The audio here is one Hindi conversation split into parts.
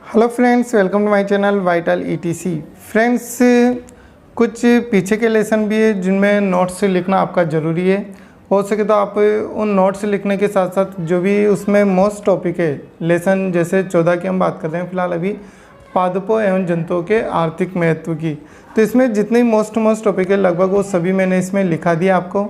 Hello friends, welcome to my channel vital ETC. Friends, कुछ पीछे के लेसन भी है जिनमें नोट्स लिखना आपका ज़रूरी है। हो सके तो आप उन नोट्स लिखने के साथ साथ जो भी उसमें मोस्ट टॉपिक है लेसन, जैसे 14 की हम बात कर रहे हैं फ़िलहाल अभी, पादपों एवं जंतुओं के आर्थिक महत्व की, तो इसमें जितने मोस्ट टॉपिक है लगभग वो सभी मैंने इसमें लिखा दिया आपको।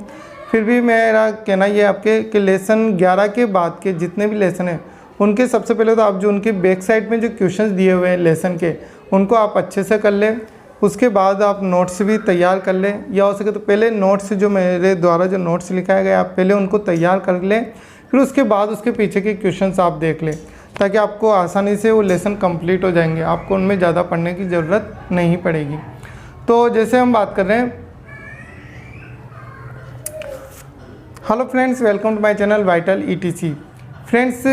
फिर भी मेरा कहना ये आपके कि लेसन 11 के बाद के जितने भी लेसन हैं उनके सबसे पहले तो आप जो उनके बैक साइड में जो क्वेश्चंस दिए हुए हैं लेसन के, उनको आप अच्छे से कर लें। उसके बाद आप नोट्स भी तैयार कर लें, या हो सके तो पहले नोट्स जो मेरे द्वारा जो नोट्स लिखाया गया आप पहले उनको तैयार कर लें, फिर उसके बाद उसके पीछे के क्वेश्चंस आप देख लें, ताकि आपको आसानी से वो लेसन कंप्लीट हो जाएंगे, आपको उनमें ज़्यादा पढ़ने की ज़रूरत नहीं पड़ेगी। तो जैसे हम बात कर रहे हैं, hello friends, welcome to my channel vital ETC. Friends,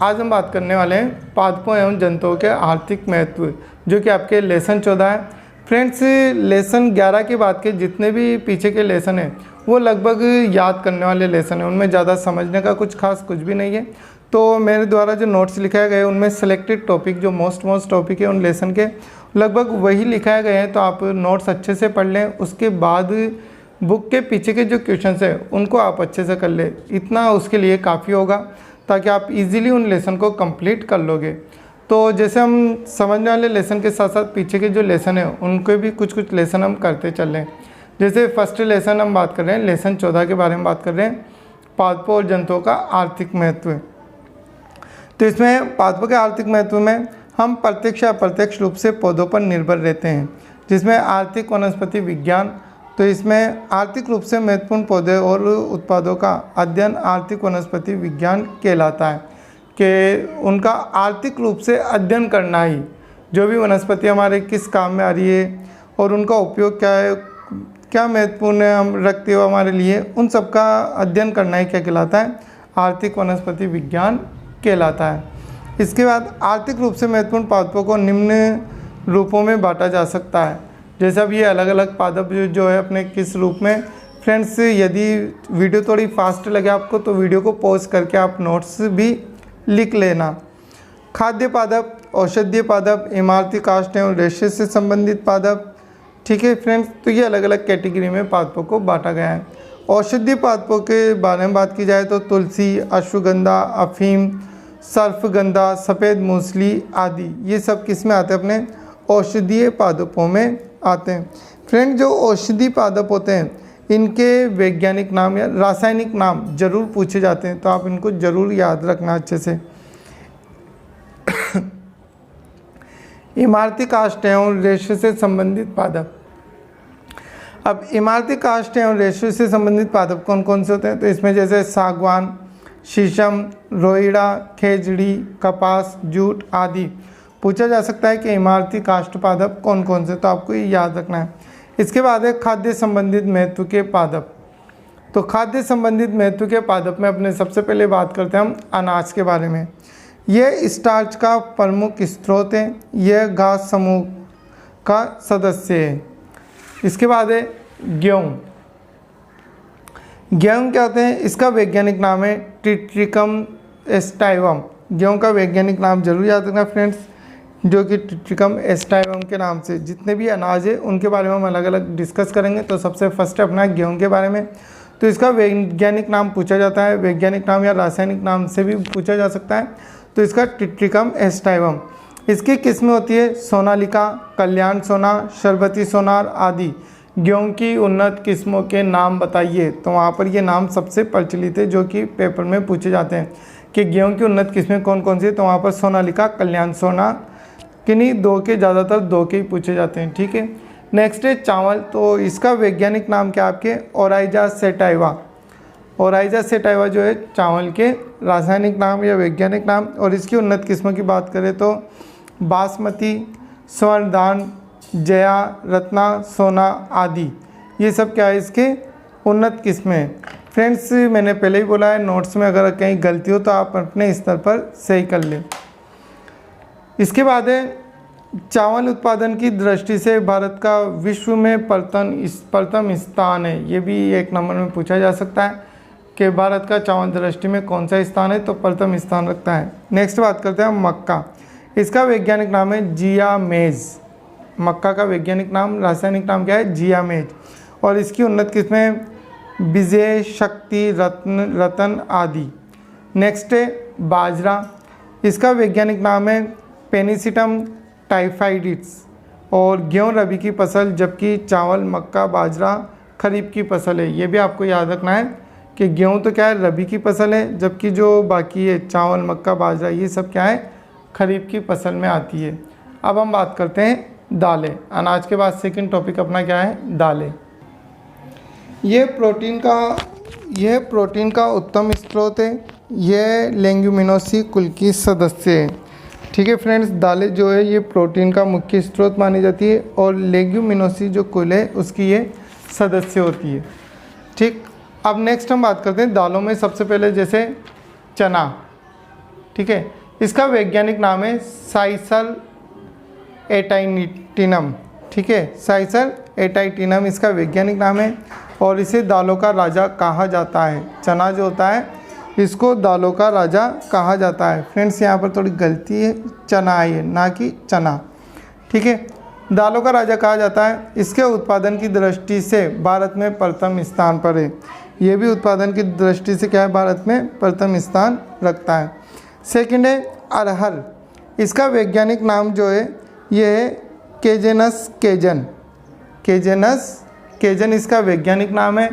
आज हम बात करने वाले हैं पादपों एवं जंतुओं के आर्थिक महत्व, जो कि आपके लेसन 14 है। फ्रेंड्स, लेसन 11 के बाद के जितने भी पीछे के लेसन हैं वो लगभग याद करने वाले लेसन हैं, उनमें ज़्यादा समझने का कुछ भी नहीं है। तो मेरे द्वारा जो नोट्स लिखाए गए उनमें सेलेक्टेड टॉपिक जो मोस्ट टॉपिक है उन लेसन के लगभग वही लिखाए गए हैं। तो आप नोट्स अच्छे से पढ़ लें, उसके बाद बुक के पीछे के जो क्वेश्चंस हैं उनको आप अच्छे से कर लें, इतना उसके लिए काफ़ी होगा, ताकि आप इजीली उन लेसन को कंप्लीट कर लोगे। तो जैसे हम समझने वाले लेसन के साथ साथ पीछे के जो लेसन है उनके भी कुछ लेसन हम करते चल रहे हैं। जैसे फर्स्ट लेसन हम बात कर रहे हैं, लेसन 14 के बारे में बात कर रहे हैं, पादपों और जंतुओं का आर्थिक महत्व। तो इसमें पादपों के आर्थिक महत्व में हम प्रत्यक्ष या अप्रत्यक्ष रूप से पौधों पर निर्भर रहते हैं, जिसमें आर्थिक वनस्पति विज्ञान, तो इसमें आर्थिक रूप से महत्वपूर्ण पौधे और उत्पादों का अध्ययन आर्थिक वनस्पति विज्ञान कहलाता है, कि उनका आर्थिक रूप से अध्ययन करना ही, जो भी वनस्पति हमारे किस काम में आ रही है और उनका उपयोग क्या है, क्या महत्वपूर्ण है हम रखते हो हमारे लिए, उन सब का अध्ययन करना ही क्या कहलाता है, आर्थिक वनस्पति विज्ञान कहलाता है। इसके बाद आर्थिक रूप से महत्वपूर्ण पादपों को निम्न रूपों में बांटा जा सकता है। जैसे अब ये अलग अलग पादप जो है अपने किस रूप में। फ्रेंड्स, यदि वीडियो थोड़ी फास्ट लगे आपको तो वीडियो को पॉज करके आप नोट्स भी लिख लेना। खाद्य पादप, औषधीय पादप, इमारती काष्ठ एवं रेशे से संबंधित पादप, ठीक है फ्रेंड्स। तो ये अलग अलग कैटेगरी में पादपों को बांटा गया है। औषधीय पादपों के बारे में बात की जाए तो तुलसी, अश्वगंधा, अफीम, सर्फगंधा, सफ़ेद मूसली आदि, ये सब किस में आते हैं, अपने औषधीय पादपों में आते हैं। फ्रेंड, जो औषधि पादप होते हैं इनके वैज्ञानिक नाम या रासायनिक नाम जरूर पूछे जाते हैं, तो आप इनको जरूर याद रखना अच्छे से। इमारती काष्ठ एवं रेशे से संबंधित पादप। अब इमारती काष्ठ एवं रेशे से संबंधित पादप कौन कौन से होते हैं, तो इसमें जैसे सागवान, शीशम, रोइड़ा, खेजड़ी, कपास, जूट आदि पूछा जा सकता है कि इमारती काष्ठ पादप कौन कौन से, तो आपको ये याद रखना है। इसके बाद है खाद्य संबंधित महत्व के पादप। तो खाद्य संबंधित महत्व के पादप में अपने सबसे पहले बात करते हैं हम अनाज के बारे में। यह स्टार्च का प्रमुख स्रोत है, यह घास समूह का सदस्य है। इसके बाद है गेहूँ। गेहूँ क्या होते हैं, इसका वैज्ञानिक नाम है ट्रिटिकम एस्टाइवम। गेहूँ का वैज्ञानिक नाम जरूर याद रखना फ्रेंड्स, जो कि ट्रिटिकम एस्टाइवम के नाम से। जितने भी अनाज है उनके बारे में हम अलग अलग डिस्कस करेंगे। तो सबसे फर्स्ट अपना गेहूं के बारे में, तो इसका वैज्ञानिक नाम पूछा जाता है, वैज्ञानिक नाम या रासायनिक नाम से भी पूछा जा सकता है, तो इसका ट्रिटिकम एस्टाइवम। इसकी किस्में होती है सोनालिका, कल्याण सोना, शरबती सोनार आदि। गेहूँ की उन्नत किस्मों के नाम बताइए, तो वहाँ पर ये नाम सबसे प्रचलित है जो कि पेपर में पूछे जाते हैं कि गेहूँ की उन्नत किस्में कौन कौन सी है, तो वहाँ पर सोनालिका, कल्याण सोना, किन्हीं दो के, ज़्यादातर दो के ही पूछे जाते हैं, ठीक है। नेक्स्ट है चावल। तो इसका वैज्ञानिक नाम क्या आपके ओराइजा सेटाइवा। ओराइजा सेटाइवा जो है चावल के रासायनिक नाम या वैज्ञानिक नाम। और इसकी उन्नत किस्मों की बात करें तो बासमती, स्वर्णधान, जया, रत्ना, सोना आदि, ये सब क्या है इसके उन्नत किस्में। फ्रेंड्स, मैंने पहले ही बोला है, नोट्स में अगर कहीं गलती हो तो आप अपने स्तर पर सही कर लें। इसके बाद है चावल उत्पादन की दृष्टि से भारत का विश्व में प्रथम स्थान है। ये भी एक नंबर में पूछा जा सकता है कि भारत का चावल दृष्टि में कौन सा स्थान है, तो प्रथम स्थान रखता है। नेक्स्ट बात करते हैं हम मक्का। इसका वैज्ञानिक नाम है जियामेज। मक्का का वैज्ञानिक नाम, रासायनिक नाम क्या है? जियामेज। और इसकी उन्नत किस्में विजय, शक्ति, रतन आदि। नेक्स्ट है बाजरा। इसका वैज्ञानिक नाम है पेनिसिटम टाइफाइडिस। और गेहूँ रबी की फसल, जबकि चावल, मक्का, बाजरा खरीफ की फसल है। ये भी आपको याद रखना है कि गेहूँ तो क्या है? रबी की फसल है, जबकि जो बाकी है चावल, मक्का, बाजरा, ये सब क्या है? खरीफ की फसल में आती है। अब हम बात करते हैं दालें। अनाज के बाद सेकंड टॉपिक अपना क्या है? दालें। यह प्रोटीन का उत्तम स्रोत है। यह लेग्यूमिनोसी कुल की सदस्य है। ठीक है फ्रेंड्स, दालें जो है ये प्रोटीन का मुख्य स्रोत मानी जाती है और लेग्यूमिनोसी जो कुल है उसकी ये सदस्य होती है। ठीक, अब नेक्स्ट हम बात करते हैं दालों में सबसे पहले जैसे चना। ठीक है, इसका वैज्ञानिक नाम है साइसर एटाइटिनम। ठीक है, साइसर एटाइटिनम इसका वैज्ञानिक नाम है और इसे दालों का राजा कहा जाता है। चना जो होता है इसको दालों का राजा कहा जाता है। फ्रेंड्स, यहाँ पर थोड़ी गलती है, चना आई है ना कि चना। ठीक है, दालों का राजा कहा जाता है। इसके उत्पादन की दृष्टि से भारत में प्रथम स्थान पर है। ये भी उत्पादन की दृष्टि से क्या है? भारत में प्रथम स्थान रखता है। सेकंड है अरहर। इसका वैज्ञानिक नाम जो है ये है केजेनस केजन। केजन इसका वैज्ञानिक नाम है।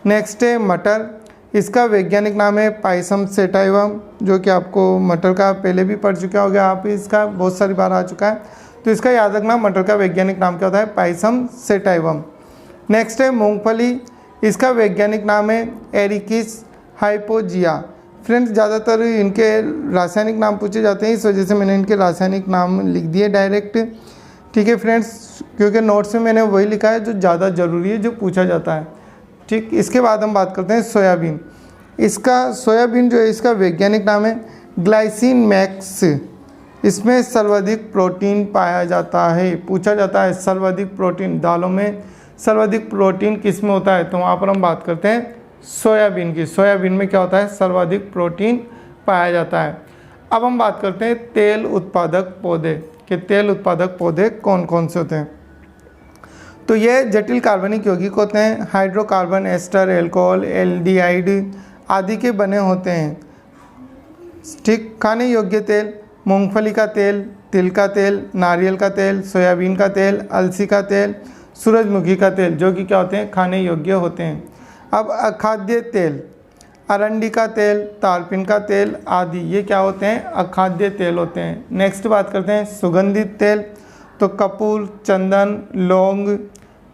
नेक्स्ट है मटर। इसका वैज्ञानिक नाम है पाइसम सेटाइवम, जो कि आपको मटर का पहले भी पढ़ चुके होंगे आप, इसका बहुत सारी बार आ चुका है, तो इसका याद रखना। मटर का वैज्ञानिक नाम क्या होता है? Pisum sativum. नेक्स्ट है मूंगफली। इसका वैज्ञानिक नाम है एरिकिस हाइपोजिया। फ्रेंड्स, ज़्यादातर इनके रासायनिक नाम पूछे जाते हैं, इस वजह से मैंने इनके रासायनिक नाम लिख दिए डायरेक्ट। ठीक है फ्रेंड्स, क्योंकि नोट्स में मैंने वही लिखा है जो ज़्यादा ज़रूरी है, जो पूछा जाता है। ठीक, इसके बाद हम बात करते हैं सोयाबीन। सोयाबीन जो है इसका वैज्ञानिक नाम है ग्लाइसिन मैक्स। इसमें सर्वाधिक प्रोटीन पाया जाता है। पूछा जाता है सर्वाधिक प्रोटीन, दालों में सर्वाधिक प्रोटीन किस में होता है? तो वहाँ पर हम बात करते हैं सोयाबीन की। सोयाबीन में क्या होता है? सर्वाधिक प्रोटीन पाया जाता है। अब हम बात करते हैं तेल उत्पादक पौधे कि तेल उत्पादक पौधे कौन कौन से होते हैं। तो ये जटिल कार्बनिक यौगिक होते हैं। हाइड्रोकार्बन, एस्टर, एल्कोहल, एल्डिहाइड आदि के बने होते हैं। ठीक, खाने योग्य तेल मूंगफली का तेल, तिल का तेल, नारियल का तेल, सोयाबीन का तेल, अलसी का तेल, सूरजमुखी का तेल, जो कि क्या होते हैं? खाने योग्य होते हैं। अब अखाद्य तेल, अरंडी का तेल, तारपीन का तेल आदि, ये क्या होते हैं? अखाद्य तेल होते हैं। नेक्स्ट बात करते हैं सुगंधित तेल। तो कपूर, चंदन, लौंग,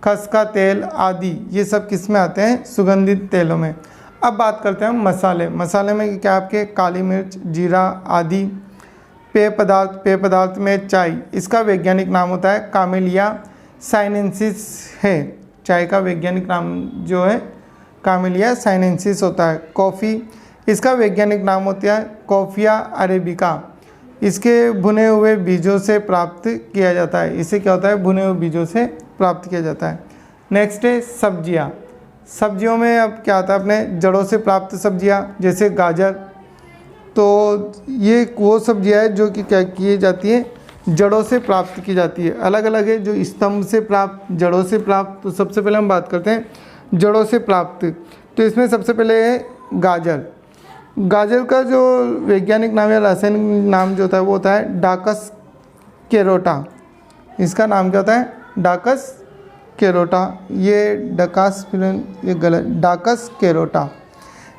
खस का तेल आदि, ये सब किस में आते हैं? सुगंधित तेलों में। अब बात करते हैं मसाले। मसाले में क्या आपके? काली मिर्च, जीरा आदि। पेय पदार्थ में चाय। इसका वैज्ञानिक नाम होता है कामेलिया साइनेंसिस है। चाय का वैज्ञानिक नाम जो है कामेलिया साइनेंसिस होता है। कॉफ़ी, इसका वैज्ञानिक नाम होता है कॉफिया अरेबिका। इसके भुने हुए बीजों से प्राप्त किया जाता है। इसे क्या होता है? भुने हुए बीजों से प्राप्त किया जाता है। नेक्स्ट है सब्जियां। सब्जियों में अब क्या आता है? अपने जड़ों से प्राप्त सब्जियां, जैसे गाजर। तो ये वो सब्जियां है जो कि क्या की जाती है? जड़ों से प्राप्त की जाती है। अलग अलग है, जो स्तंभ से प्राप्त, जड़ों से प्राप्त। तो सबसे पहले हम बात करते हैं जड़ों से प्राप्त। तो इसमें सबसे पहले है गाजर। गाजर का जो वैज्ञानिक नाम या रासायनिक नाम जो होता है वो होता है डाकस केरोटा। इसका नाम क्या होता है? डाकस केरोटा। ये गलत, डाकस केरोटा।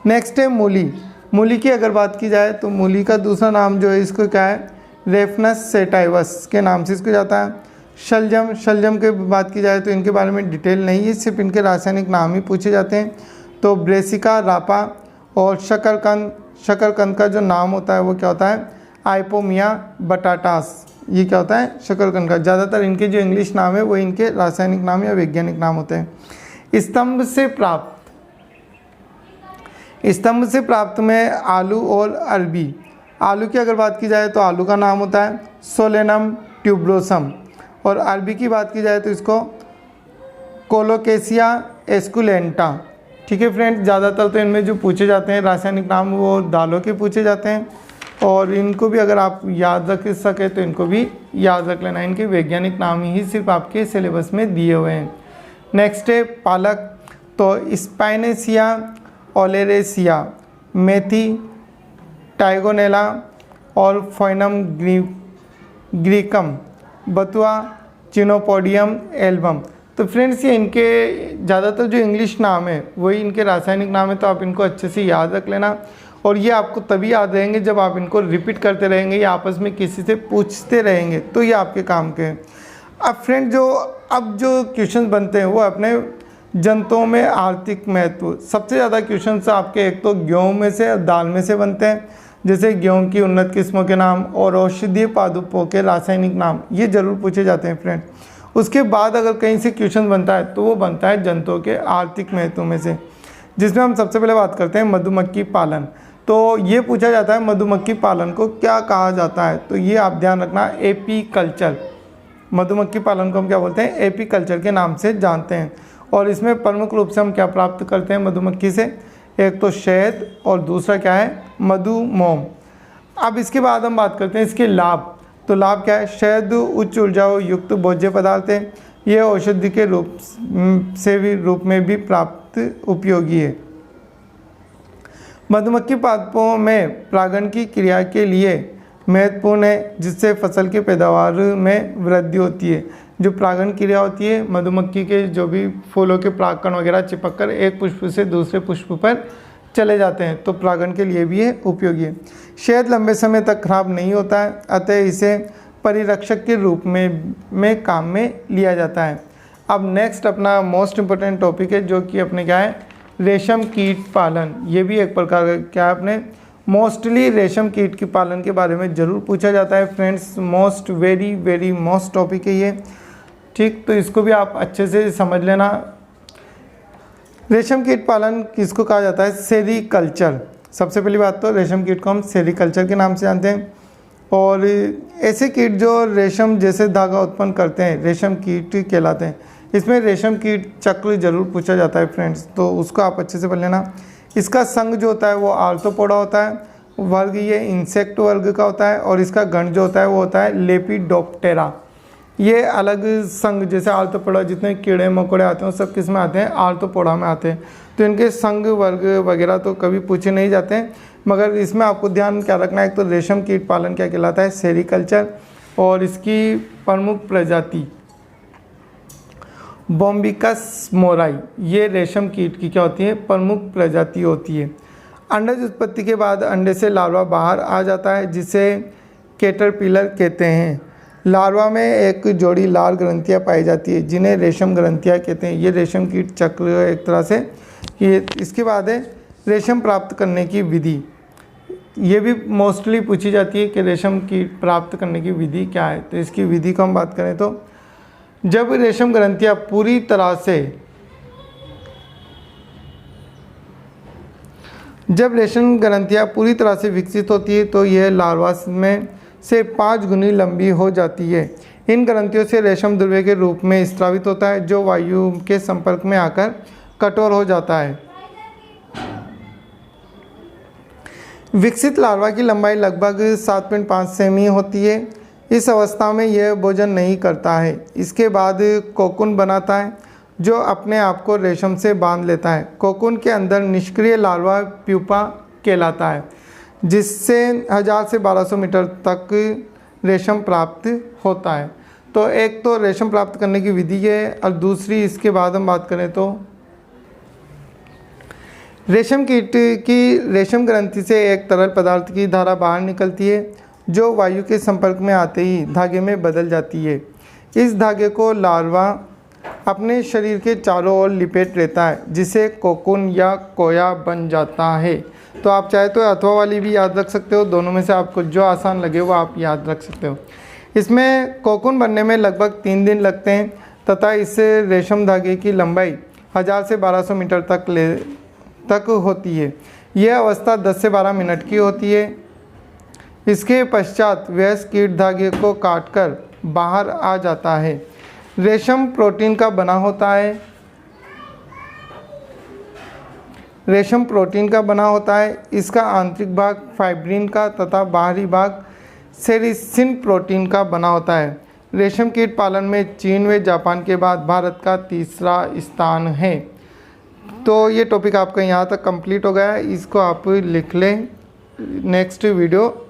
नेक्स्ट है मूली। मूली की अगर बात की जाए तो मूली का दूसरा नाम जो है इसको क्या है? रेफनस सेटाइवस के नाम से इसको जाता है। शलजम के बात की जाए तो इनके बारे में डिटेल नहीं है, सिर्फ इनके रासायनिक नाम ही पूछे जाते हैं। तो ब्रेसिका रापा। और शकरकंद का जो नाम होता है वो क्या होता है? Ipomoea batatas. ये क्या होता है? शकरकंद का। ज़्यादातर इनके जो इंग्लिश नाम है वो इनके रासायनिक नाम या वैज्ञानिक नाम होते हैं। स्तंभ से प्राप्त में आलू और अरबी। आलू की अगर बात की जाए तो आलू का नाम होता है सोलेनम ट्यूब्रोसम। और अरबी की बात की जाए तो इसको कोलोकेसिया एस्कुलेंटा। ठीक है फ्रेंड्स, ज़्यादातर तो इनमें जो पूछे जाते हैं रासायनिक नाम वो दालों के पूछे जाते हैं। और इनको भी अगर आप याद रख सके तो इनको भी याद रख लेना। इनके वैज्ञानिक नाम ही सिर्फ आपके सिलेबस में दिए हुए हैं। नेक्स्ट है पालक, तो स्पाइनेसिया ओलेरेसिया, मेथी, टाइगोनेला और फोइनम ग्रीकम, बथुआ, चिनोपोडियम एल्बम। तो फ्रेंड्स ये इनके ज़्यादातर जो इंग्लिश नाम है वही इनके रासायनिक नाम है, तो आप इनको अच्छे से याद रख लेना। और ये आपको तभी याद रहेंगे जब आप इनको रिपीट करते रहेंगे या आपस में किसी से पूछते रहेंगे, तो ये आपके काम के हैं। अब फ्रेंड अब जो क्वेश्चन बनते हैं वो अपने जंतुओं में आर्थिक महत्व, सबसे ज़्यादा क्वेश्चन आपके एक तो गेहूँ में से और दाल में से बनते हैं, जैसे गेहूँ की उन्नत किस्मों के नाम और औषधीय पादपों के रासायनिक नाम, ये जरूर पूछे जाते हैं फ्रेंड। उसके बाद अगर कहीं से क्वेश्चन बनता है तो वो बनता है जंतुओं के आर्थिक महत्व में से, जिसमें हम सबसे पहले बात करते हैं मधुमक्खी पालन। तो ये पूछा जाता है मधुमक्खी पालन को क्या कहा जाता है, तो ये आप ध्यान रखना, एपीकल्चर। मधुमक्खी पालन को हम क्या बोलते हैं, एपीकल्चर के नाम से जानते हैं। और इसमें प्रमुख रूप से हम क्या प्राप्त करते हैं मधुमक्खी से, एक तो शहद और दूसरा क्या है, मधुमोम। अब इसके बाद हम बात करते हैं इसके लाभ। तो लाभ क्या है, शहद उच्च ऊर्जा युक्त भोज्य पदार्थ है, यह औषधि के रूप में भी प्राप्त उपयोगी है। मधुमक्खी पादपों में परागण की क्रिया के लिए महत्वपूर्ण है, जिससे फसल की पैदावार में वृद्धि होती है। जो परागण क्रिया होती है, मधुमक्खी के जो भी फूलों के परागकण वगैरह चिपक कर एक पुष्प से दूसरे पुष्प पर चले जाते हैं, तो परागण के लिए भी ये उपयोगी है। शहद लंबे समय तक खराब नहीं होता है, अतः इसे परिरक्षक के रूप में काम में लिया जाता है। अब नेक्स्ट अपना मोस्ट इम्पोर्टेंट टॉपिक है, जो कि अपने क्या है, रेशम कीट पालन। ये भी एक प्रकार का क्या है, अपने मोस्टली रेशम कीट के पालन के बारे में ज़रूर पूछा जाता है friends. Most very most topic है ये, ठीक। तो इसको भी आप अच्छे से समझ लेना। रेशम कीट पालन किसको कहा जाता है, सेरीकल्चर। सबसे पहली बात तो रेशम कीट को हम सेरीकल्चर के नाम से जानते हैं। और ऐसे कीट जो रेशम जैसे धागा उत्पन्न करते हैं रेशम कीट कहलाते हैं। इसमें रेशम कीट चक्र जरूर पूछा जाता है फ्रेंड्स, तो उसको आप अच्छे से पढ़ लेना। इसका संघ जो होता है वो आर्थ्रोपोडा होता है, वर्ग ये इंसेक्ट वर्ग का होता है, और इसका गण जो होता है वो होता है लेपिडोप्टेरा। ये अलग संघ, जैसे आर्थ्रोपोडा जितने कीड़े मकोड़े आते हैं वो सब किस में आते हैं, आर्थ्रोपोडा में आते हैं। तो इनके संघ वर्ग वगैरह तो कभी पूछे नहीं जाते हैं, मगर इसमें आपको ध्यान क्या रखना है, एक तो रेशम कीट पालन क्या कहलाता है, सेरीकल्चर। और इसकी प्रमुख प्रजाति बॉम्बिकस मोराई, ये रेशम कीट की क्या होती है, प्रमुख प्रजाति होती है। अंडज उत्पत्ति के बाद अंडे से लार्वा बाहर आ जाता है, जिसे कैटरपिलर कहते हैं। लार्वा में एक जोड़ी लाल ग्रंथियां पाई जाती है, जिन्हें रेशम ग्रंथियां कहते हैं। ये रेशम कीट चक्र एक तरह से। ये इसके बाद है रेशम प्राप्त करने की विधि। ये भी मोस्टली पूछी जाती है कि रेशम कीट प्राप्त करने की विधि क्या है। तो इसकी विधि को हम बात करें तो जब रेशम ग्रंथियां पूरी तरह से विकसित होती है तो यह लार्वा में से 5 गुनी लंबी हो जाती है। इन ग्रंथियों से रेशम द्रव्य के रूप में स्रावित होता है, जो वायु के संपर्क में आकर कठोर हो जाता है। विकसित लार्वा की लंबाई लगभग 7.5 सेमी होती है। इस अवस्था में यह भोजन नहीं करता है। इसके बाद कोकून बनाता है, जो अपने आप को रेशम से बांध लेता है। कोकून के अंदर निष्क्रिय लार्वा प्यूपा कहलाता है, जिससे 1000 से 1200 मीटर तक रेशम प्राप्त होता है। तो एक तो रेशम प्राप्त करने की विधि है, और दूसरी इसके बाद हम बात करें तो रेशम कीट की रेशम ग्रंथि से एक तरल पदार्थ की धारा बाहर निकलती है, जो वायु के संपर्क में आते ही धागे में बदल जाती है। इस धागे को लार्वा अपने शरीर के चारों ओर लिपेट लेता है, जिसे कोकून या कोया बन जाता है। तो आप चाहे तो अथवा वाली भी याद रख सकते हो, दोनों में से आपको जो आसान लगे वो आप याद रख सकते हो। इसमें कोकून बनने में लगभग 3 दिन लगते हैं, तथा इससे रेशम धागे की लंबाई 1000 से 1200 मीटर तक होती है। यह अवस्था 10 से 12 मिनट की होती है। इसके पश्चात वयस्क कीट धागे को काटकर बाहर आ जाता है। रेशम प्रोटीन का बना होता है। रेशम प्रोटीन का बना होता है। इसका आंतरिक भाग फाइब्रिन का तथा बाहरी भाग सेरिसिन प्रोटीन का बना होता है। रेशम कीट पालन में चीन व जापान के बाद भारत का तीसरा स्थान है। तो ये टॉपिक आपका यहाँ तक कंप्लीट हो गया है, इसको आप लिख लें। नेक्स्ट वीडियो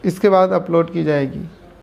इसके बाद अपलोड की जाएगी।